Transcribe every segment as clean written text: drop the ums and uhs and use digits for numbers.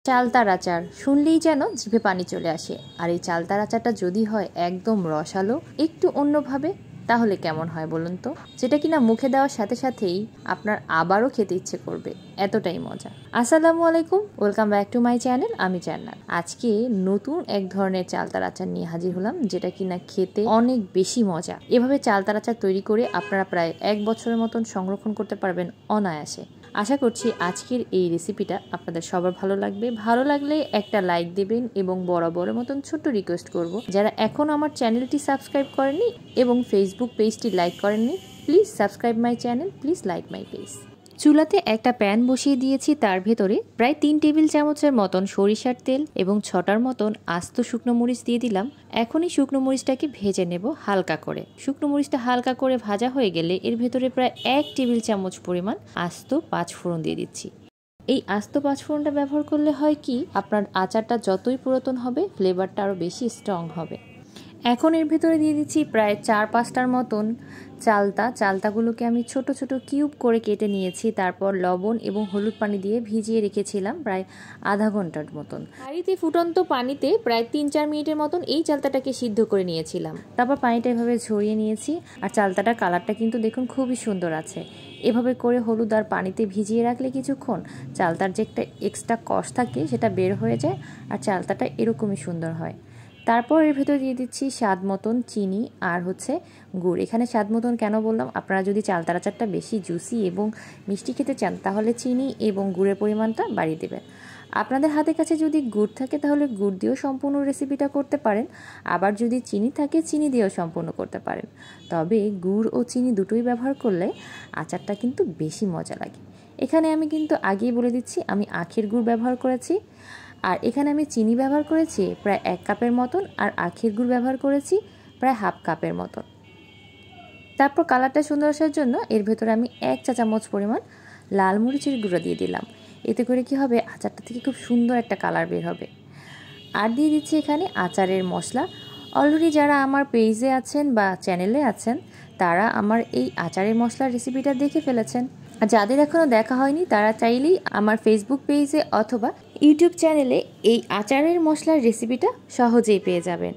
চালতার আচার শুনলেই যেন জিভে পানি চলে আসে। আর এই চালতার আচারটা যদি হয় একদম রসালো, একটু অন্যভাবে, তাহলে কেমন হয় বলুন তো? যেটা কিনা মুখে দেওয়ার সাথে সাথেই আপনার আবারও খেতে ইচ্ছে করবে, এতটাই মজা। আসসালামু আলাইকুম, welcome back to my channel. আমি জান্নাত। আজকে নতুন এক ধরনের চালতার আচার নিয়ে হাজির হলাম, যেটা কিনা খেতে অনেক বেশি মজা। এভাবে চালতার আচার তৈরি করে আপনারা প্রায় 1 বছরের মতন সংরক্ষণ করতে পারবেন অনায়াসে। আশা করছি আজকের এই রেসিপিটা আপনাদের সবার ভালো লাগবে। ভালো লাগলে একটা লাইক দেবেন এবং বরাবরের মতন ছোট্ট রিকোয়েস্ট করব, যারা এখন আমার চ্যানেলটি সাবস্ক্রাইব করেননি এবং ফেসবুক পেজটি লাইক করেননি, please subscribe my channel, please like my page. চুলাতে একটা প্যান বসিয়ে দিয়েছি, তার ভেতরে প্রায় 3 টেবিল চামচের মতন সরিষার তেল এবং 6টার মতন আস্ত শুকনো মরিচ দিয়ে দিলাম। এখনই শুকনো মরিচটাকে ভেজে নেব হালকা করে। শুকনো মরিচটা হালকা করে ভাজা হয়ে গেলে এর ভেতরে প্রায় 1 টেবিল চামচ পরিমাণ আস্ত 5 ফোড়ন দিয়ে দিচ্ছি। এই আস্ত 5 ফোড়নটা ব্যবহার করলে হয় কি, আপনার আচারটা যতই পুরাতন হবে ফ্লেভারটা আরও বেশি স্ট্রং হবে। এখন এর ভেতরে দিয়ে দিচ্ছি প্রায় 4-5টার মতন চালতাগুলোকে আমি ছোট ছোট কিউব করে কেটে নিয়েছি। তারপর লবণ এবং হলুদ পানি দিয়ে ভিজিয়ে রেখেছিলাম প্রায় আধা ঘন্টার মতন। হাঁড়িতে ফুটন্ত পানিতে প্রায় 3-4 মিনিটের মতন এই চালতাটাকে সিদ্ধ করে নিয়েছিলাম। তারপর পানিটা এভাবে ঝরিয়ে নিয়েছি। আর চালতাটার কালারটা কিন্তু দেখুন খুবই সুন্দর আছে। এভাবে করে হলুদ আর পানিতে ভিজিয়ে রাখলে কিছুক্ষণ চালতার যে একটা এক্সট্রা কষ থাকে সেটা বের হয়ে যায় আর চালতাটা এরকমই সুন্দর হয়। তারপর এর ভেতরে দিয়ে দিচ্ছি স্বাদ মতন চিনি আর গুড়। এখানে স্বাদ মতন কেন বললাম, আপনারা যদি চালতার আচারটা বেশি জুসি এবং মিষ্টি খেতে চান তাহলে চিনি এবং গুড়ের পরিমাণটা বাড়িয়ে দেবেন। আপনাদের হাতের কাছে যদি গুড় থাকে তাহলে গুড় দিয়েও সম্পূর্ণ রেসিপিটা করতে পারেন, আবার যদি চিনি থাকে চিনি দিয়েও সম্পূর্ণ করতে পারেন। তবে গুড় ও চিনি দুটোই ব্যবহার করলে আচারটা কিন্তু বেশি মজা লাগে। এখানে আমি কিন্তু আগেই বলে দিচ্ছি, আমি আখের গুড় ব্যবহার করেছি। আর এখানে আমি চিনি ব্যবহার করেছি প্রায় 1 কাপের মতন, আর আখের গুড় ব্যবহার করেছি প্রায় হাফ কাপের মতন। তারপর কালারটা সুন্দর আসার জন্য এর ভেতরে আমি 1 চা চামচ পরিমাণ লাল মরিচের গুঁড়ো দিয়ে দিলাম। এতে করে কি হবে, আচারটা থেকে খুব সুন্দর একটা কালার বের হবে। আর দিয়ে দিচ্ছি এখানে আচারের মশলা। অলরেডি যারা আমার পেজে আছেন বা চ্যানেলে আছেন তারা আমার এই আচারের মশলার রেসিপিটা দেখে ফেলেছেন। আর যাদের এখনও দেখা হয়নি তারা চাইলেই আমার ফেসবুক পেজে অথবা ইউটিউব চ্যানেলে এই আচারের মশলার রেসিপিটা সহজেই পেয়ে যাবেন।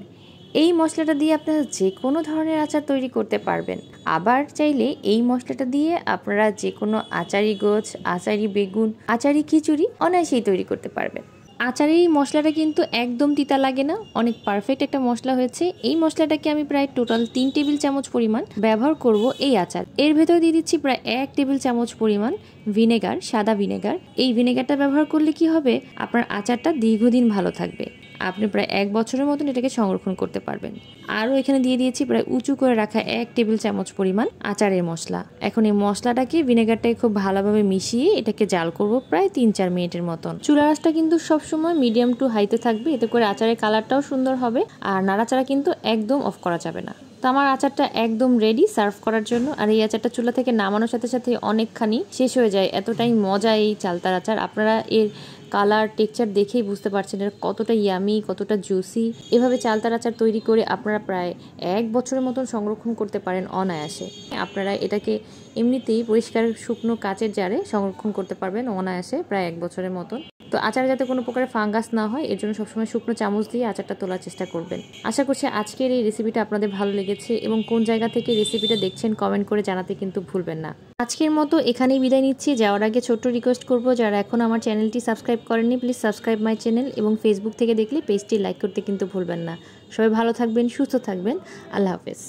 এই মশলাটা দিয়ে আপনারা যে কোনো ধরনের আচার তৈরি করতে পারবেন। আবার চাইলে এই মশলাটা দিয়ে আপনারা যে কোনো আচারি গোছ, আচারি বেগুন, আচারি খিচুড়ি অনায়াসেই তৈরি করতে পারবেন। আচারের এই মশলাটা কিন্তু একদম তিতা লাগে না, অনেক পারফেক্ট একটা মশলা হয়েছে। এই মশলাটাকে আমি প্রায় টোটাল 3 টেবিল চামচ পরিমাণ ব্যবহার করব এই আচার। এর ভেতর দিয়ে দিচ্ছি প্রায় 1 টেবিল চামচ পরিমাণ ভিনেগার, সাদা ভিনেগার। এই ভিনেগারটা ব্যবহার করলে কি হবে, আপনার আচারটা দীর্ঘদিন ভালো থাকবে। আপনি প্রায় 1 বছরের মতন এটাকে সংরক্ষণ করতে পারবেন। আরও এখানে দিয়ে দিয়েছি প্রায় উঁচু করে রাখা 1 টেবিল চামচ পরিমাণ আচারের মশলা। এখন এই মশলাটাকে ভিনেগারটাকে খুব ভালোভাবে মিশিয়ে এটাকে জাল করব প্রায় 3-4 মিনিটের মতন। চুলার আঁচটা কিন্তু সবসময় মিডিয়াম টু হাইতে থাকবে, এতে করে আচারের কালারটাও সুন্দর হবে আর নাড়াচাড়া কিন্তু একদম অফ করা যাবে না। তো আমার আচারটা একদম রেডি সার্ভ করার জন্য। আর এই আচারটা চুলা থেকে নামানোর সাথে সাথে অনেকখানি শেষ হয়ে যায়, এতটাই মজা এই চালতার আচার। আপনারা এর কালার টেক্সচার দেখেই বুঝতে পারছেন এটা কতটা ইয়ামি, কতটা জুসি। এভাবে চালতার আচার তৈরি করে আপনারা প্রায় 1 বছরের মতন সংরক্ষণ করতে পারেন অনায়াসে। আপনারা এটাকে এমনিতেই পরিষ্কার শুকনো কাচের জারে সংরক্ষণ করতে পারবেন অনায়াসে প্রায় 1 বছরের মতন। তো আচারে যাতে কোনো প্রকারের ফাঙ্গাস না হয় এর জন্য সবসময় শুকনো চামচ দিয়ে আচারটা তোলার চেষ্টা করবেন। আশা করছি আজকের এই রেসিপিটা আপনাদের ভালো লেগেছে এবং কোন জায়গা থেকে রেসিপিটা দেখছেন কমেন্ট করে জানাতে কিন্তু ভুলবেন না। আজকের মতো এখানেই বিদায় নিচ্ছি। যাওয়ার আগে ছোট্ট রিকোয়েস্ট করব, যারা এখন আমার চ্যানেলটি সাবস্ক্রাইব করেননি প্লিজ সাবস্ক্রাইব মাই চ্যানেল এবং ফেসবুক থেকে দেখলে পেজটি লাইক করতে কিন্তু ভুলবেন না। সবাই ভালো থাকবেন, সুস্থ থাকবেন। আল্লাহ হাফেজ।